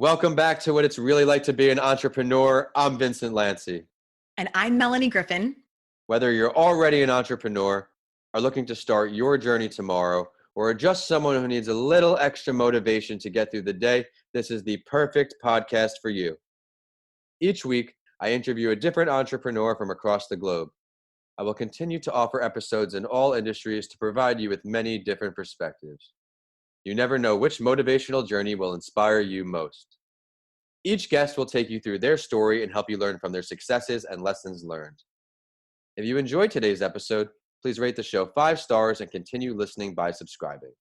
Welcome back to What It's Really Like to Be an Entrepreneur. I'm Vincent Lanci. And I'm Melanie Griffin. Whether you're already an entrepreneur, are looking to start your journey tomorrow, or are just someone who needs a little extra motivation to get through the day, this is the perfect podcast for you. Each week, I interview a different entrepreneur from across the globe. I will continue to offer episodes in all industries to provide you with many different perspectives. You never know which motivational journey will inspire you most. Each guest will take you through their story and help you learn from their successes and lessons learned. If you enjoyed today's episode, please rate the show 5 stars and continue listening by subscribing.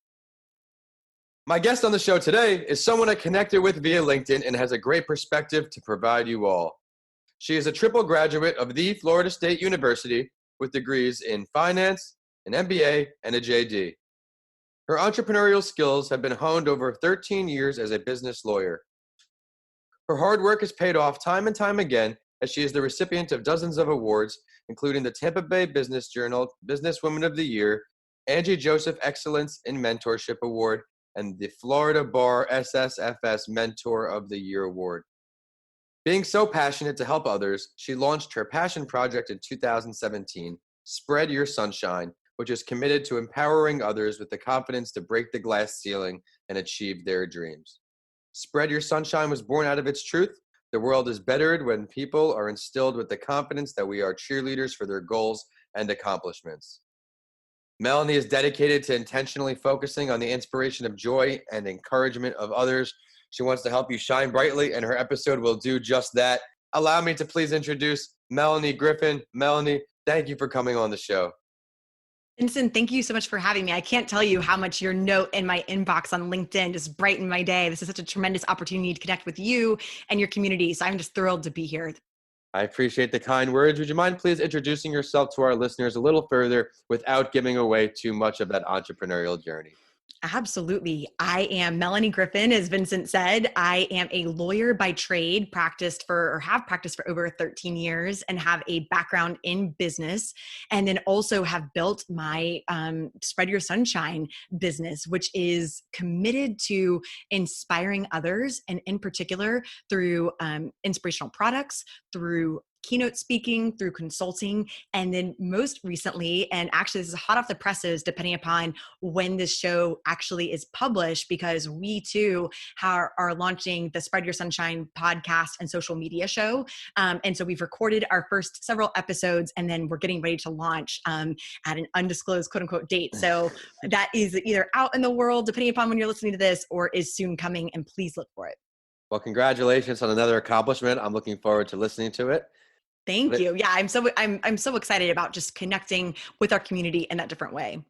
My guest on the show today is someone I connected with via LinkedIn and has a great perspective to provide you all. She is a triple graduate of the Florida State University with degrees in finance, an MBA, and a JD. Her entrepreneurial skills have been honed over 13 years as a business lawyer. Her hard work has paid off time and time again, as she is the recipient of dozens of awards, including the Tampa Bay Business Journal Businesswoman of the Year, Angie Joseph Excellence in Mentorship Award, and the Florida Bar SSFS Mentor of the Year Award. Being so passionate to help others, she launched her passion project in 2017, Spread Your Sunshine, which is committed to empowering others with the confidence to break the glass ceiling and achieve their dreams. Spread Your Sunshine was born out of its truth. The world is bettered when people are instilled with the confidence that we are cheerleaders for their goals and accomplishments. Melanie is dedicated to intentionally focusing on the inspiration of joy and encouragement of others. She wants to help you shine brightly, and her episode will do just that. Allow me to please introduce Melanie Griffin. Melanie, thank you for coming on the show. Vincent, thank you so much for having me. I can't tell you how much your note in my inbox on LinkedIn just brightened my day. This is such a tremendous opportunity to connect with you and your community. So I'm just thrilled to be here. I appreciate the kind words. Would you mind please introducing yourself to our listeners a little further without giving away too much of that entrepreneurial journey? Absolutely. I am Melanie Griffin, as Vincent said. I am a lawyer by trade, have practiced for over 13 years and have a background in business. And then also have built my Spread Your Sunshine business, which is committed to inspiring others, and in particular through inspirational products, through keynote speaking, through consulting, and then most recently, and actually this is hot off the presses depending upon when this show actually is published, because we too are launching the Spread Your Sunshine podcast and social media show. And so we've recorded our first several episodes, and then we're getting ready to launch at an undisclosed quote unquote date. So that is either out in the world, depending upon when you're listening to this, or is soon coming, and please look for it. Well, congratulations on another accomplishment. I'm looking forward to listening to it. Thank you. Yeah, I'm so excited about just connecting with our community in that different way.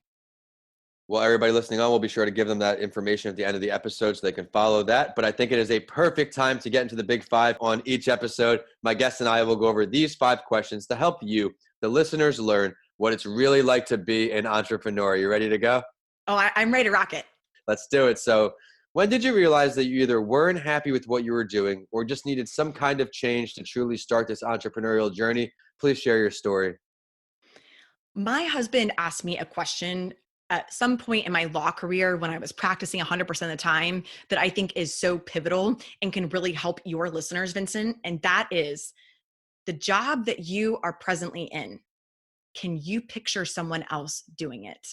Well, everybody listening on, we'll be sure to give them that information at the end of the episode so they can follow that. But I think it is a perfect time to get into the big 5 on each episode. My guest and I will go over these 5 questions to help you, the listeners, learn what it's really like to be an entrepreneur. You ready to go? Oh, I'm ready to rock it. Let's do it. So, when did you realize that you either weren't happy with what you were doing or just needed some kind of change to truly start this entrepreneurial journey? Please share your story. My husband asked me a question at some point in my law career when I was practicing 100% of the time that I think is so pivotal and can really help your listeners, Vincent. And that is, the job that you are presently in, can you picture someone else doing it?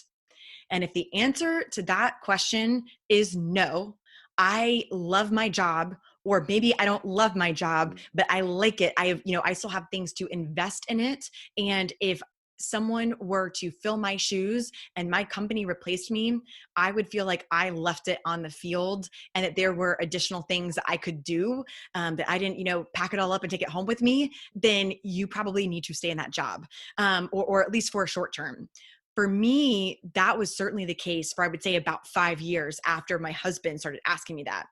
And if the answer to that question is no, I love my job, or maybe I don't love my job, but I like it. I still have things to invest in it. And if someone were to fill my shoes and my company replaced me, I would feel like I left it on the field, and that there were additional things that I could do, that I didn't, pack it all up and take it home with me. Then you probably need to stay in that job, or at least for a short term. For me, that was certainly the case for, I would say, about 5 years after my husband started asking me that.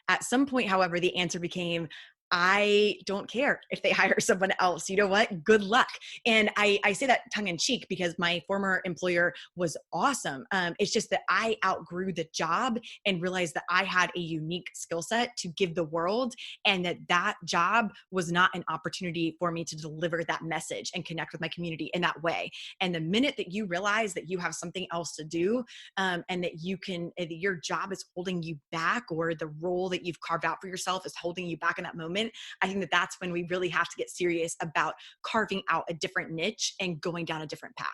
At some point, however, the answer became, I don't care if they hire someone else. You know what? Good luck. And I say that tongue in cheek because my former employer was awesome. It's just that I outgrew the job and realized that I had a unique skill set to give the world, and that job was not an opportunity for me to deliver that message and connect with my community in that way. And the minute that you realize that you have something else to do, and that your job is holding you back, or the role that you've carved out for yourself is holding you back in that moment, I think that that's when we really have to get serious about carving out a different niche and going down a different path.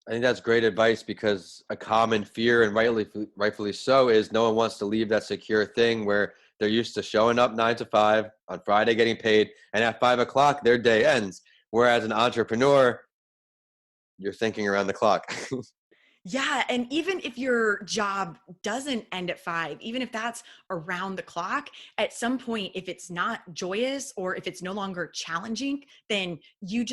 I think that's great advice, because a common fear, and rightfully so, is no one wants to leave that secure thing where they're used to showing up 9 to 5 on Friday, getting paid, and at 5 o'clock their day ends. Whereas an entrepreneur, you're thinking around the clock. Yeah. And even if your job doesn't end at 5, even if that's around the clock, at some point, if it's not joyous or if it's no longer challenging, then you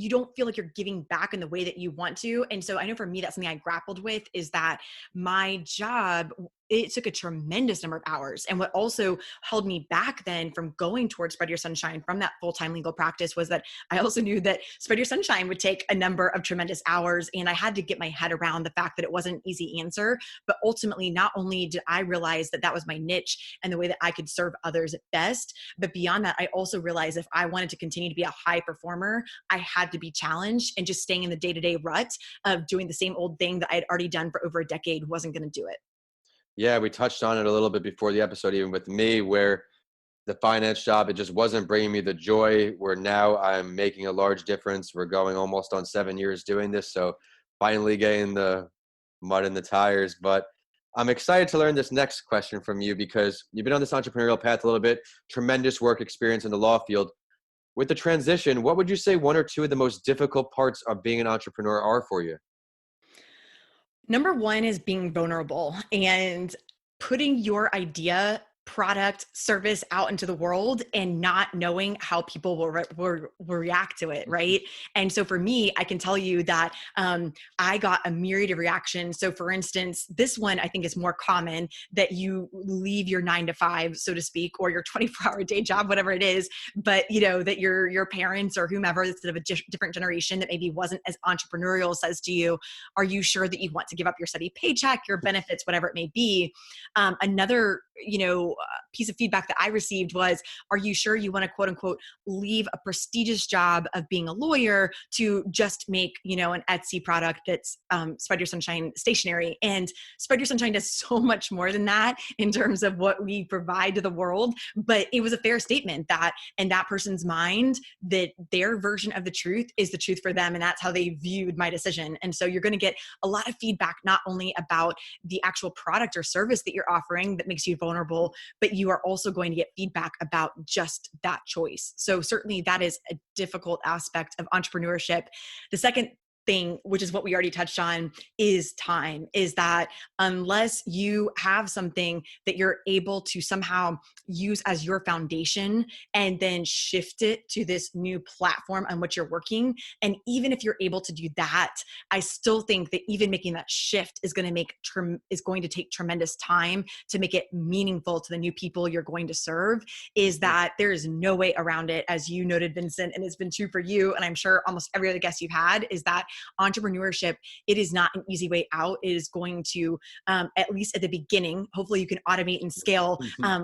don't feel like you're giving back in the way that you want to. And so I know for me, that's something I grappled with, is that my job, it took a tremendous number of hours. And what also held me back then from going towards Spread Your Sunshine from that full-time legal practice was that I also knew that Spread Your Sunshine would take a number of tremendous hours. And I had to get my head around the fact that it wasn't an easy answer. But ultimately, not only did I realize that that was my niche and the way that I could serve others best, but beyond that, I also realized if I wanted to continue to be a high performer, I had to be challenged, and just staying in the day-to-day rut of doing the same old thing that I had already done for over a decade wasn't going to do it. Yeah, we touched on it a little bit before the episode, even with me, where the finance job, it just wasn't bringing me the joy, where now I'm making a large difference. We're going almost on 7 years doing this. So finally getting the mud in the tires. But I'm excited to learn this next question from you, because you've been on this entrepreneurial path a little bit, tremendous work experience in the law field. With the transition, what would you say one or two of the most difficult parts of being an entrepreneur are for you? Number one is being vulnerable and putting your idea, product, service out into the world and not knowing how people will react to it, right? And so for me, I can tell you that I got a myriad of reactions. So for instance, this one I think is more common, that you leave your 9 to 5, so to speak, or your 24-hour day job, whatever it is, but you know that your parents or whomever that's of a different generation that maybe wasn't as entrepreneurial says to you, are you sure that you want to give up your steady paycheck, your benefits, whatever it may be? Another, piece of feedback that I received was, are you sure you want to quote unquote leave a prestigious job of being a lawyer to just make, an Etsy product that's Spread Your Sunshine stationery? And Spread Your Sunshine does so much more than that in terms of what we provide to the world. But it was a fair statement that in that person's mind, that their version of the truth is the truth for them. And that's how they viewed my decision. And so you're going to get a lot of feedback, not only about the actual product or service that you're offering that makes you vulnerable, but you are also going to get feedback about just that choice. So certainly that is a difficult aspect of entrepreneurship. The second thing, which is what we already touched on, is time. Is that unless you have something that you're able to somehow use as your foundation and then shift it to this new platform on which you're working, and even if you're able to do that, I still think that even making that shift is going to take tremendous time to make it meaningful to the new people you're going to serve. Is that there is no way around it, as you noted, Vincent, and it's been true for you, and I'm sure almost every other guest you've had, is that entrepreneurship, it is not an easy way out. It is going to, at least at the beginning, hopefully you can automate and scale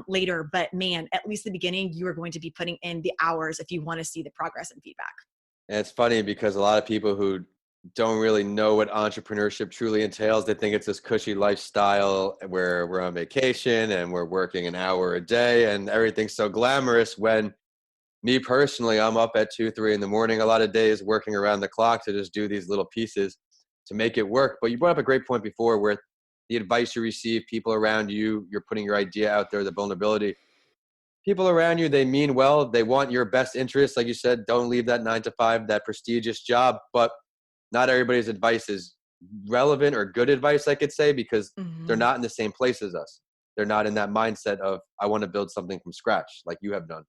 later, but man, at least the beginning, you are going to be putting in the hours if you want to see the progress and feedback. And it's funny, because a lot of people who don't really know what entrepreneurship truly entails, they think it's this cushy lifestyle where we're on vacation and we're working an hour a day and everything's so glamorous, when me personally, I'm up at 2, 3 in the morning, a lot of days working around the clock to just do these little pieces to make it work. But you brought up a great point before, where the advice you receive, people around you, you're putting your idea out there, the vulnerability. People around you, they mean well. They want your best interest. Like you said, don't leave that 9 to 5, that prestigious job. But not everybody's advice is relevant or good advice, I could say, because they're not in the same place as us. They're not in that mindset of, I want to build something from scratch like you have done.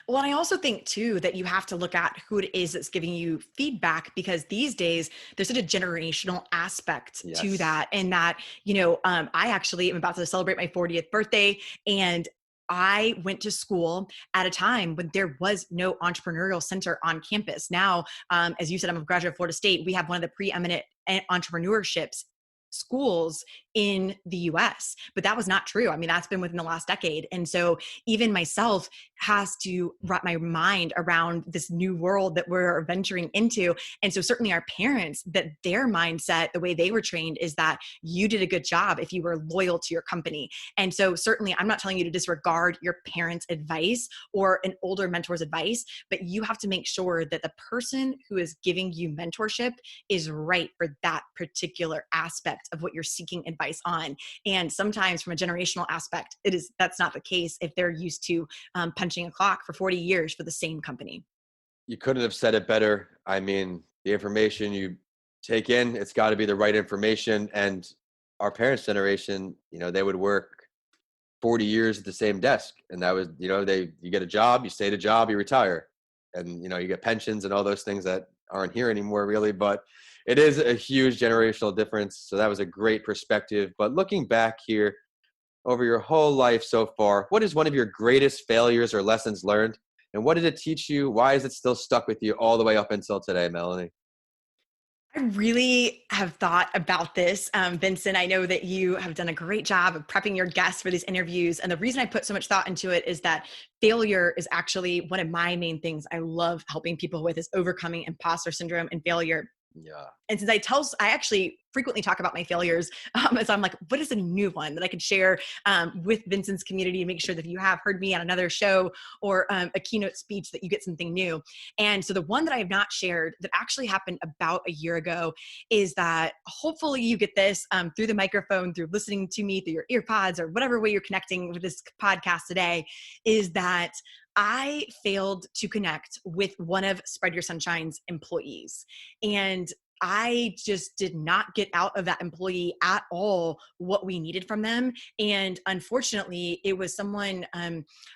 Well, and I also think too that you have to look at who it is that's giving you feedback, because these days there's such a generational aspect to Yes. that. And that, I actually am about to celebrate my 40th birthday, and I went to school at a time when there was no entrepreneurial center on campus. Now, as you said, I'm a graduate of Florida State. We have one of the preeminent entrepreneurships schools in the US, but that was not true. I mean, that's been within the last decade. And so even myself has to wrap my mind around this new world that we're venturing into. And so certainly our parents, that their mindset, the way they were trained is that you did a good job if you were loyal to your company. And so certainly I'm not telling you to disregard your parents' advice or an older mentor's advice, but you have to make sure that the person who is giving you mentorship is right for that particular aspect of what you're seeking advice on. And sometimes from a generational aspect, that's not the case if they're used to punching a clock for 40 years for the same company. You couldn't have said it better. I mean, the information you take in, it's got to be the right information. And our parents' generation, they would work 40 years at the same desk. And that was, you get a job, you stay at a job, you retire. And, you get pensions and all those things that aren't here anymore, really. But it is a huge generational difference. So that was a great perspective. But looking back here over your whole life so far, what is one of your greatest failures or lessons learned? And what did it teach you? Why is it still stuck with you all the way up until today, Melanie? I really have thought about this, Vincent. I know that you have done a great job of prepping your guests for these interviews. And the reason I put so much thought into it is that failure is actually one of my main things I love helping people with, is overcoming imposter syndrome and failure. Yeah. And since I actually frequently talk about my failures, so I'm like, what is a new one that I could share with Vincent's community and make sure that if you have heard me on another show or a keynote speech that you get something new. And so the one that I have not shared that actually happened about a year ago is that hopefully you get this through the microphone, through listening to me, through your ear pods, or whatever way you're connecting with this podcast today, is that I failed to connect with one of Spread Your Sunshine's employees. And I just did not get out of that employee at all what we needed from them. And unfortunately, it was someone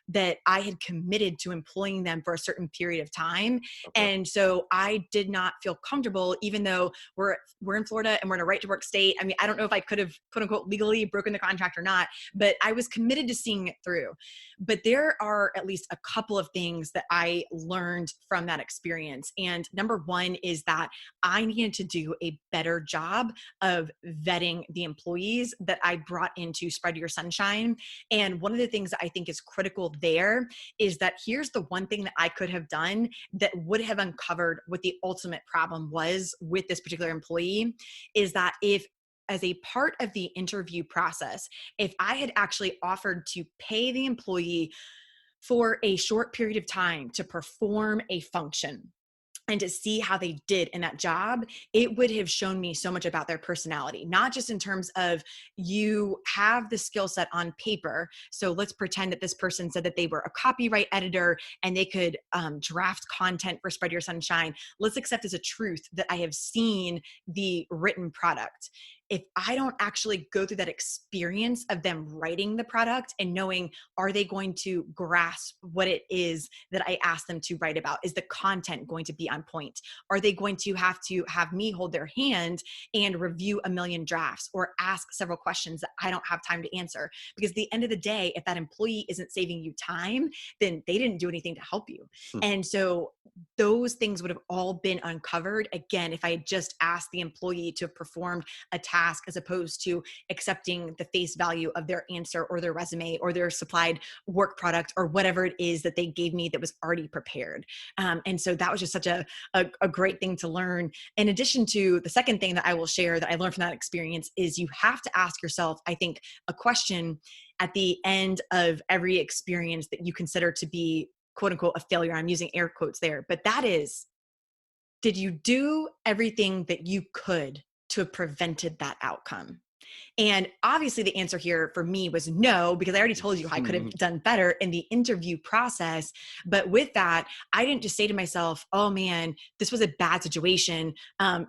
that I had committed to employing them for a certain period of time. Okay. And so I did not feel comfortable, even though we're in Florida and we're in a right to work state. I mean, I don't know if I could have, quote unquote, legally broken the contract or not, but I was committed to seeing it through. But there are at least a couple of things that I learned from that experience. And number one is that I needed to do a better job of vetting the employees that I brought into Spread Your Sunshine. And one of the things that I think is critical there is that here's the one thing that I could have done that would have uncovered what the ultimate problem was with this particular employee, is that if, as a part of the interview process, if I had actually offered to pay the employee for a short period of time to perform a function and to see how they did in that job, it would have shown me so much about their personality, not just in terms of you have the skill set on paper. So let's pretend that this person said that they were a copyright editor and they could draft content for Spread Your Sunshine. Let's accept as a truth that I have seen the written product. If I don't actually go through that experience of them writing the product and knowing, are they going to grasp what it is that I asked them to write about? Is the content going to be on point? Are they going to have me hold their hand and review a million drafts or ask several questions that I don't have time to answer? Because at the end of the day, if that employee isn't saving you time, then they didn't do anything to help you. And so those things would have all been uncovered, again, if I had just asked the employee to have performed a task as opposed to accepting the face value of their answer or their resume or their supplied work product or whatever it is that they gave me that was already prepared. And so that was just such a great thing to learn. In addition to the second thing that I will share that I learned from that experience is you have to ask yourself, I think, a question at the end of every experience that you consider to be, quote unquote, a failure. I'm using air quotes there, but that is, did you do everything that you could to have prevented that outcome? And obviously the answer here for me was no, because I already told you I could have done better in the interview process. But with that, I didn't just say to myself, oh man, this was a bad situation, and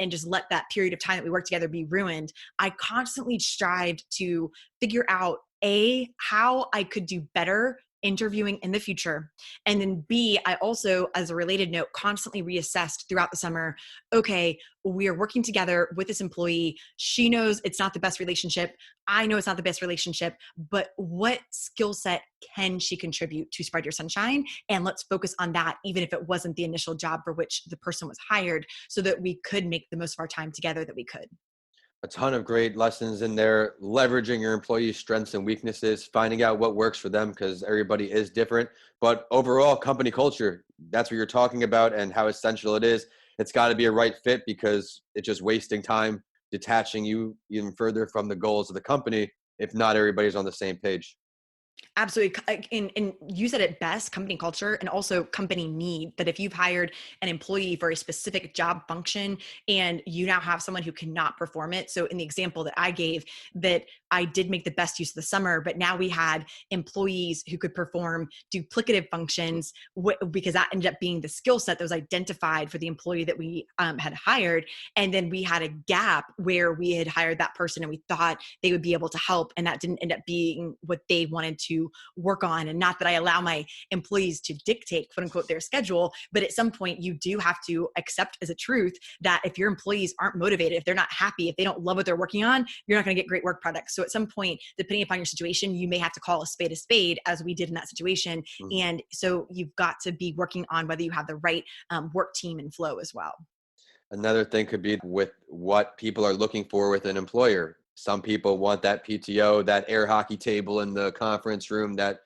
just let that period of time that we worked together be ruined. I constantly strived to figure out how I could do better interviewing in the future. And then B, I also, as a related note, constantly reassessed throughout the summer, okay, we are working together with this employee. She knows it's not the best relationship. I know it's not the best relationship, but what skill set can she contribute to Spread Your Sunshine? And let's focus on that, even if it wasn't the initial job for which the person was hired, so that we could make the most of our time together that we could. A ton of great lessons in there, leveraging your employees' strengths and weaknesses, finding out what works for them because everybody is different. But overall, company culture, that's what you're talking about and how essential it is. It's got to be a right fit because it's just wasting time detaching you even further from the goals of the company if not everybody's on the same page. Absolutely. And you said it best, company culture and also company need, that if you've hired an employee for a specific job function and you now have someone who cannot perform it. So in the example that I gave, that I did make the best use of the summer, but now we had employees who could perform duplicative functions because that ended up being the skill set that was identified for the employee that we had hired. And then we had a gap where we had hired that person and we thought they would be able to help. And that didn't end up being what they wanted to work on. And not that I allow my employees to dictate, quote unquote, their schedule, but at some point you do have to accept as a truth that if your employees aren't motivated, if they're not happy, if they don't love what they're working on, you're not going to get great work products. So at some point, depending upon your situation, you may have to call a spade, as we did in that situation. Mm-hmm. And so you've got to be working on whether you have the right work team and flow as well. Another thing could be with what people are looking for with an employer. Some people want that PTO, that air hockey table in the conference room. That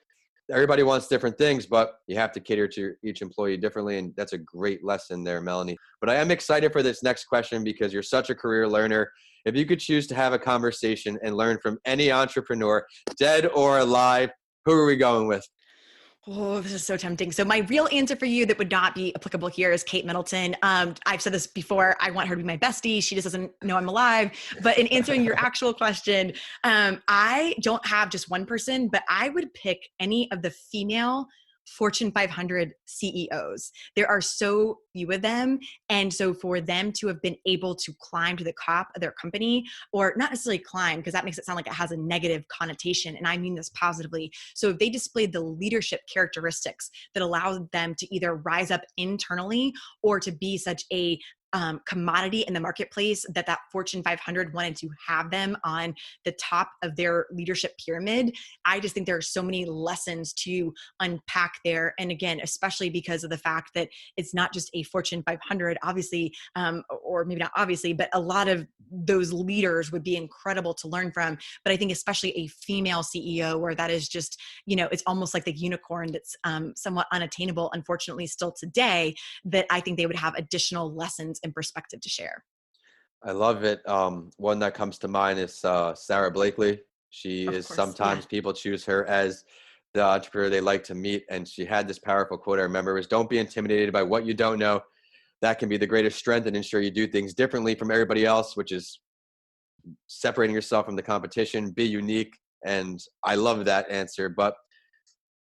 everybody wants different things, but you have to cater to each employee differently. And that's a great lesson there, Melanie. But I am excited for this next question because you're such a career learner. If you could choose to have a conversation and learn from any entrepreneur, dead or alive, who are we going with? Oh, this is so tempting. So my real answer for you that would not be applicable here is Kate Middleton. I've said this before. I want her to be my bestie. She just doesn't know I'm alive. But in answering your actual question, I don't have just one person, but I would pick any of the female Fortune 500 CEOs. There are so few of them. And so for them to have been able to climb to the top of their company, or not necessarily climb, because that makes it sound like it has a negative connotation. And I mean this positively. So if they displayed the leadership characteristics that allowed them to either rise up internally or to be such a commodity in the marketplace that Fortune 500 wanted to have them on the top of their leadership pyramid. I just think there are so many lessons to unpack there. And again, especially because of the fact that it's not just a Fortune 500, obviously, or maybe not obviously, but a lot of those leaders would be incredible to learn from. But I think especially a female CEO where that is just, it's almost like the unicorn that's somewhat unattainable, unfortunately, still today, that I think they would have additional lessons and perspective to share. I love it. One that comes to mind is Sarah Blakely. She Of is course, sometimes people choose her as the entrepreneur they like to meet. And she had this powerful quote I remember was, "Don't be intimidated by what you don't know. That can be the greatest strength and ensure you do things differently from everybody else," which is separating yourself from the competition, be unique. And I love that answer. But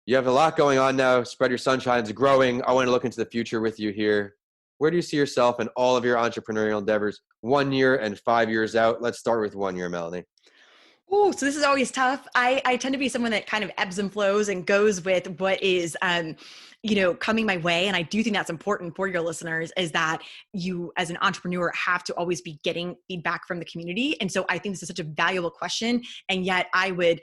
you have a lot going on now. Spread Your Sunshine is growing. I want to look into the future with you here. Where do you see yourself in all of your entrepreneurial endeavors 1 year and 5 years out? Let's start with 1 year, Melanie. Oh, so this is always tough. I tend to be someone that kind of ebbs and flows and goes with what is, coming my way. And I do think that's important for your listeners, is that you as an entrepreneur have to always be getting feedback from the community. And so I think this is such a valuable question. And yet I would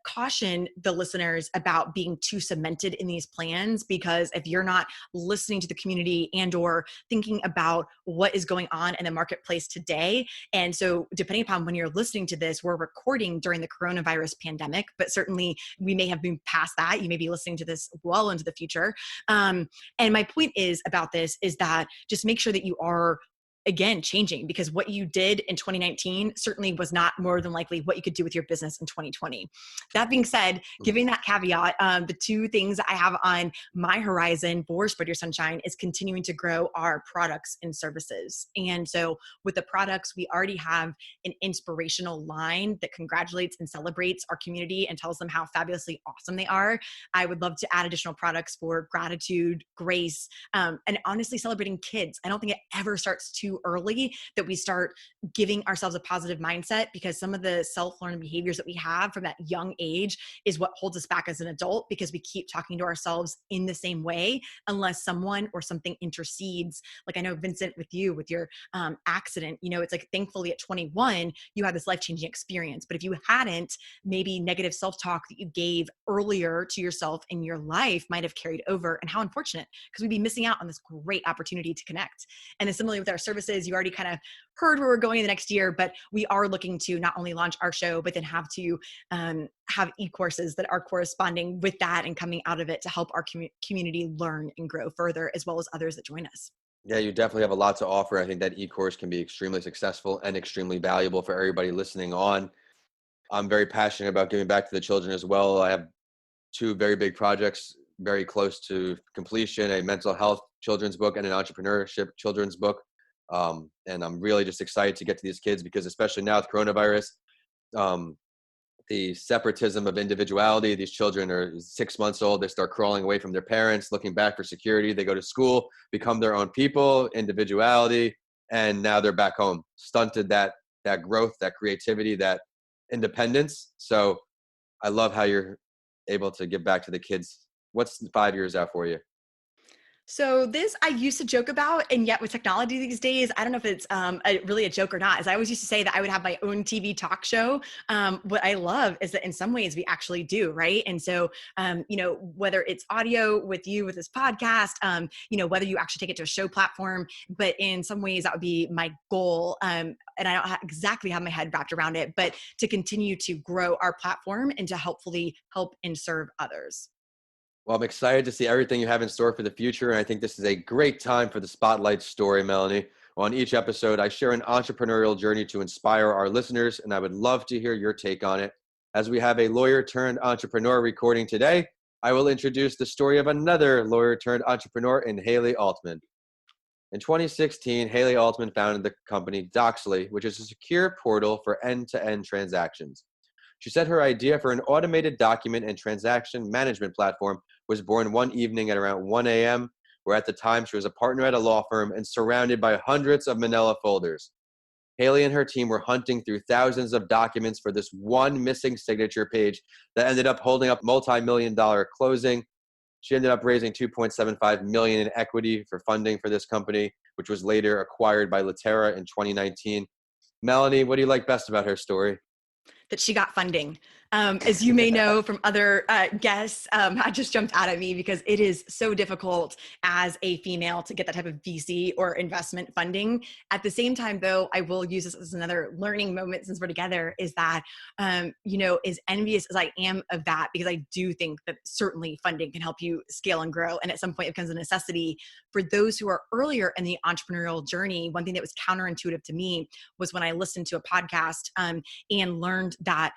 caution the listeners about being too cemented in these plans, because if you're not listening to the community and or thinking about what is going on in the marketplace today. And so depending upon when you're listening to this, we're recording during the coronavirus pandemic, but certainly we may have moved past that. You may be listening to this well into the future. And my point is about this is that just make sure that you are again, changing, because what you did in 2019 certainly was not more than likely what you could do with your business in 2020. That being said, giving that caveat, the two things I have on my horizon for Spread Your Sunshine is continuing to grow our products and services. And so with the products, we already have an inspirational line that congratulates and celebrates our community and tells them how fabulously awesome they are. I would love to add additional products for gratitude, grace, and honestly celebrating kids. I don't think it ever starts too too early that we start giving ourselves a positive mindset, because some of the self-learned behaviors that we have from that young age is what holds us back as an adult, because we keep talking to ourselves in the same way unless someone or something intercedes. Like I know, Vincent, with you, with your accident, it's like thankfully at 21, you had this life-changing experience. But if you hadn't, maybe negative self-talk that you gave earlier to yourself in your life might have carried over. And how unfortunate, because we'd be missing out on this great opportunity to connect. And then similarly with our services, you already kind of heard where we're going in the next year, but we are looking to not only launch our show, but then have e-courses that are corresponding with that and coming out of it to help our community learn and grow further, as well as others that join us. Yeah, you definitely have a lot to offer. I think that e-course can be extremely successful and extremely valuable for everybody listening on. I'm very passionate about giving back to the children as well. I have two very big projects very close to completion, a mental health children's book and an entrepreneurship children's book. And I'm really just excited to get to these kids, because especially now with coronavirus, the separatism of individuality, these children are 6 months old, they start crawling away from their parents, looking back for security. They go to school, become their own people, individuality, and now they're back home. Stunted that growth, that creativity, that independence. So I love how you're able to give back to the kids. What's 5 years out for you? So this I used to joke about, and yet with technology these days, I don't know if it's really a joke or not, as I always used to say that I would have my own TV talk show. What I love is that in some ways we actually do, right? And so, whether it's audio with you with this podcast, whether you actually take it to a show platform, but in some ways that would be my goal. And I don't exactly have my head wrapped around it, but to continue to grow our platform and to hopefully help and serve others. Well, I'm excited to see everything you have in store for the future. And I think this is a great time for the Spotlight story, Melanie. On each episode, I share an entrepreneurial journey to inspire our listeners, and I would love to hear your take on it. As we have a lawyer turned entrepreneur recording today, I will introduce the story of another lawyer turned entrepreneur in Haley Altman. In 2016, Haley Altman founded the company Doxly, which is a secure portal for end-to-end transactions. She said her idea for an automated document and transaction management platform was born one evening at around 1 a.m., where at the time she was a partner at a law firm and surrounded by hundreds of manila folders. Haley and her team were hunting through thousands of documents for this one missing signature page that ended up holding up multi-million-dollar closing. She ended up raising $2.75 million in equity for funding for this company, which was later acquired by Litera in 2019. Melanie, what do you like best about her story? That she got funding. As you may know from other guests, that just jumped out at me because it is so difficult as a female to get that type of VC or investment funding. At the same time, though, I will use this as another learning moment since we're together, is that, as envious as I am of that, because I do think that certainly funding can help you scale and grow. And at some point it becomes a necessity for those who are earlier in the entrepreneurial journey. One thing that was counterintuitive to me was when I listened to a podcast and learned that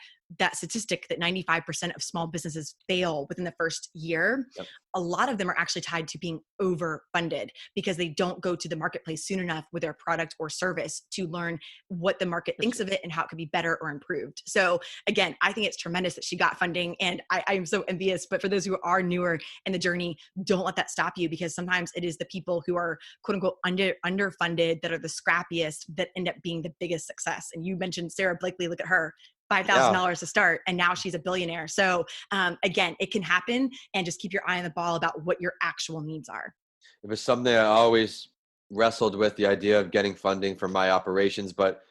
statistic that 95% of small businesses fail within the first year. Yep. A lot of them are actually tied to being overfunded because they don't go to the marketplace soon enough with their product or service to learn what the market thinks of it and how it could be better or improved. So again, I think it's tremendous that she got funding, and I'm so envious. But for those who are newer in the journey, don't let that stop you, because sometimes it is the people who are quote unquote underfunded that are the scrappiest that end up being the biggest success. And you mentioned Sarah Blakely. Look at her. $5,000 to start, and now she's a billionaire. So again, it can happen, and just keep your eye on the ball about what your actual needs are. It was something I always wrestled with, the idea of getting funding for my operations, but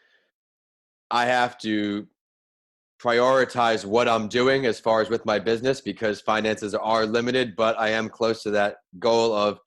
I have to prioritize what I'm doing as far as with my business, because finances are limited, but I am close to that goal of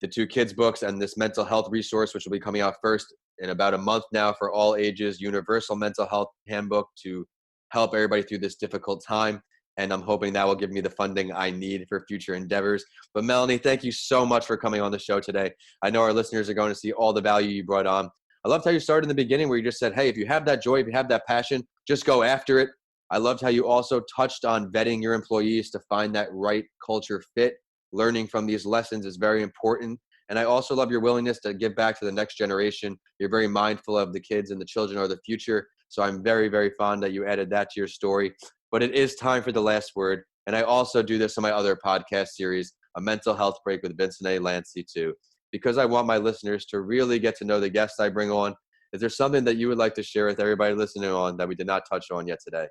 the 2 kids books and this mental health resource, which will be coming out first in about a month now for all ages, universal mental health handbook to help everybody through this difficult time. And I'm hoping that will give me the funding I need for future endeavors. But Melanie, thank you so much for coming on the show today. I know our listeners are going to see all the value you brought on. I loved how you started in the beginning, where you just said, hey, if you have that joy, if you have that passion, just go after it. I loved how you also touched on vetting your employees to find that right culture fit. Learning from these lessons is very important. And I also love your willingness to give back to the next generation. You're very mindful of the kids, and the children are the future. So I'm very, very fond that you added that to your story. But it is time for the last word. And I also do this on my other podcast series, A Mental Health Break with Vincent A, Lanci too. because I want my listeners to really get to know the guests I bring on, is there something that you would like to share with everybody listening on that we did not touch on yet today?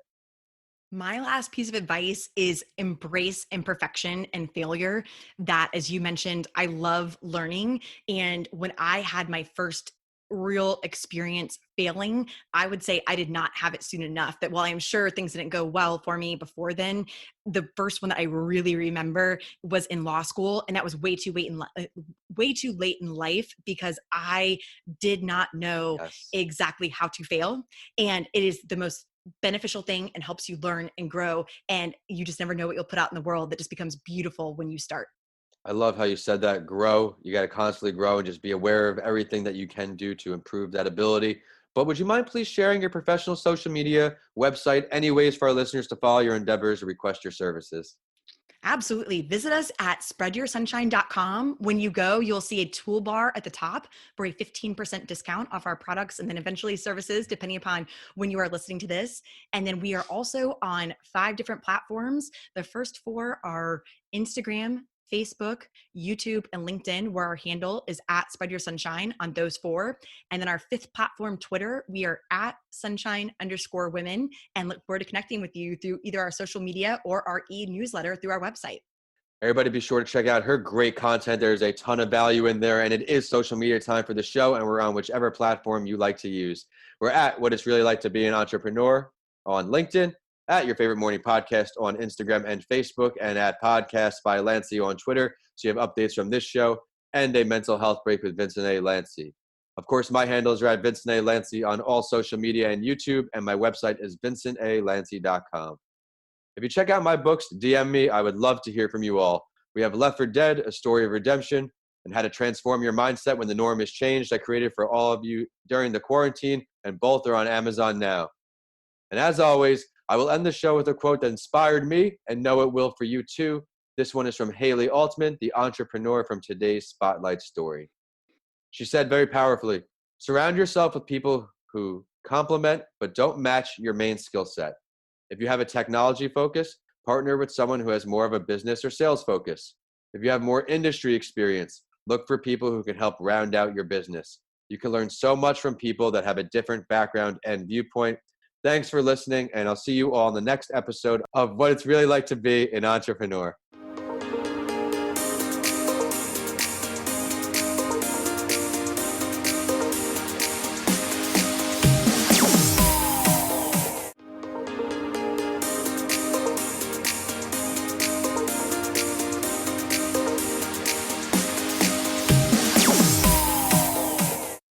My last piece of advice is embrace imperfection and failure. That, as you mentioned, I love learning. And when I had my first real experience failing, I would say I did not have it soon enough. That while I'm sure things didn't go well for me before then, the first one that I really remember was in law school, and that was way too late in life because I did not know Yes. exactly how to fail. And it is the most beneficial thing and helps you learn and grow. And you just never know what you'll put out in the world that just becomes beautiful when you start. I love how you said that. Grow. You got to constantly grow and just be aware of everything that you can do to improve that ability. But would you mind please sharing your professional social media, website, any ways for our listeners to follow your endeavors or request your services? Absolutely. Visit us at spreadyoursunshine.com. When you go, you'll see a toolbar at the top for a 15% discount off our products and then eventually services, depending upon when you are listening to this. And then we are also on 5 different platforms. The first 4 are Instagram, Facebook, YouTube, and LinkedIn, where our handle is at Spread Your Sunshine on those 4. And then our 5th platform, Twitter, we are at sunshine_women, and look forward to connecting with you through either our social media or our e-newsletter through our website. Everybody be sure to check out her great content. There's a ton of value in there, and it is social media time for the show, and we're on whichever platform you like to use. We're at What It's Really Like to Be an Entrepreneur on LinkedIn, at Your Favorite Morning Podcast on Instagram and Facebook, and at Podcasts by Lanci on Twitter. So you have updates from this show and a mental health break with Vincent A. Lanci. Of course, my handles are at Vincent A. Lanci on all social media and YouTube, and my website is vincentalanci.com. If you check out my books, DM me. I would love to hear from you all. We have Left for Dead, A Story of Redemption, and How to Transform Your Mindset When the Norm is Changed. I created for all of you during the quarantine, and both are on Amazon now. And as always, I will end the show with a quote that inspired me and know it will for you too. This one is from Haley Altman, the entrepreneur from today's Spotlight story. She said very powerfully, surround yourself with people who complement but don't match your main skill set. If you have a technology focus, partner with someone who has more of a business or sales focus. If you have more industry experience, look for people who can help round out your business. You can learn so much from people that have a different background and viewpoint. Thanks for listening, and I'll see you all in the next episode of What It's Really Like to Be an Entrepreneur.